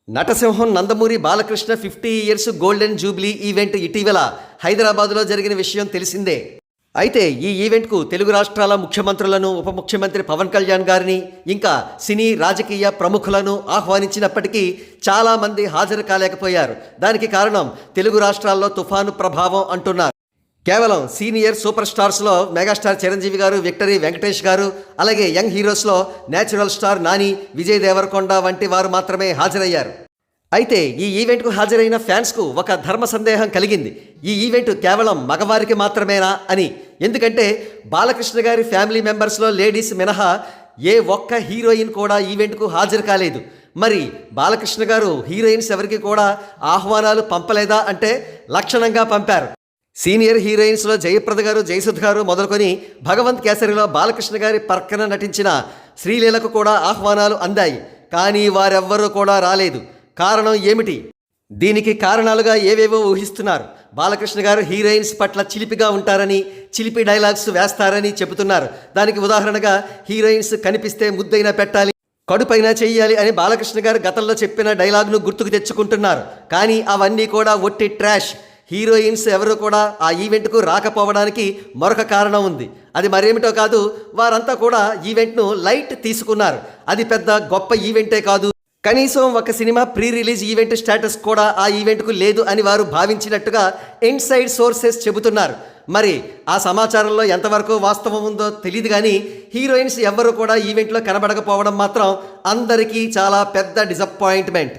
నటసింహం Nandamuri Balakrishna 50 years golden jubilee event ఇటీవల హైదరాబాదులో జరిగిన విషయం తెలిసిందే. అయితే ఈ ఈవెంట్కు తెలుగు రాష్ట్రాల ముఖ్యమంత్రులను, ఉప ముఖ్యమంత్రి పవన్ కళ్యాణ్ గారిని, ఇంకా సినీ రాజకీయ ప్రముఖులను ఆహ్వానించినప్పటికీ చాలామంది హాజరు కాలేకపోయారు. దానికి కారణం తెలుగు రాష్ట్రాల్లో తుఫాను ప్రభావం అంటున్నారు. కేవలం సీనియర్ సూపర్ స్టార్స్లో మెగాస్టార్ చిరంజీవి గారు, విక్టరీ వెంకటేష్ గారు, అలాగే యంగ్ హీరోస్లో నేచురల్ స్టార్ నాని, విజయ్ దేవరకొండ వంటి వారు మాత్రమే హాజరయ్యారు. అయితే ఈ ఈవెంట్కు హాజరైన ఫ్యాన్స్కు ఒక ధర్మ సందేహం కలిగింది. ఈ ఈవెంట్ కేవలం మగవారికి మాత్రమేనా అని. ఎందుకంటే బాలకృష్ణ గారి ఫ్యామిలీ మెంబర్స్లో లేడీస్ మినహా ఏ ఒక్క హీరోయిన్ కూడా ఈవెంట్కు హాజరు కాలేదు. మరి బాలకృష్ణ గారు హీరోయిన్స్ ఎవరికి కూడా ఆహ్వానాలు పంపలేదా అంటే లక్షణంగా పంపారు. సీనియర్ హీరోయిన్స్లో జయప్రద గారు, జయసుధ గారు మొదలుకొని భగవంత్ కేసరిలో బాలకృష్ణ గారి పక్కన నటించిన శ్రీలీలకు కూడా ఆహ్వానాలు అందాయి. కానీ వారెవ్వరూ కూడా రాలేదు. కారణం ఏమిటి? దీనికి కారణాలుగా ఏవేవో ఊహిస్తున్నారు. బాలకృష్ణ గారు హీరోయిన్స్ పట్ల చిలిపిగా ఉంటారని, చిలిపి డైలాగ్స్ వేస్తారని చెబుతున్నారు. దానికి ఉదాహరణగా హీరోయిన్స్ కనిపిస్తే ముద్దైనా పెట్టాలి, కడుపైనా చెయ్యాలి అని బాలకృష్ణ గారు గతంలో చెప్పిన డైలాగ్ను గుర్తుకు తెచ్చుకుంటున్నారు. కానీ అవన్నీ కూడా ఒట్టి ట్రాష్. హీరోయిన్స్ ఎవరు కూడా ఆ ఈవెంట్కు రాకపోవడానికి మరొక కారణం ఉంది. అది మరేమిటో కాదు, వారంతా కూడా ఈవెంట్ను లైట్ తీసుకున్నారు. అది పెద్ద గొప్ప ఈవెంటే కాదు, కనీసం ఒక cinema pre release event status కూడా ఆ ఈవెంట్కు లేదు అని వారు భావించినట్టుగా ఇన్సైడ్ సోర్సెస్ చెబుతున్నారు. మరి ఆ సమాచారంలో ఎంతవరకు వాస్తవం ఉందో తెలియదు. కానీ హీరోయిన్స్ ఎవ్వరూ కూడా ఈవెంట్లో కనబడకపోవడం మాత్రం అందరికీ చాలా పెద్ద డిసప్పాయింట్మెంట్.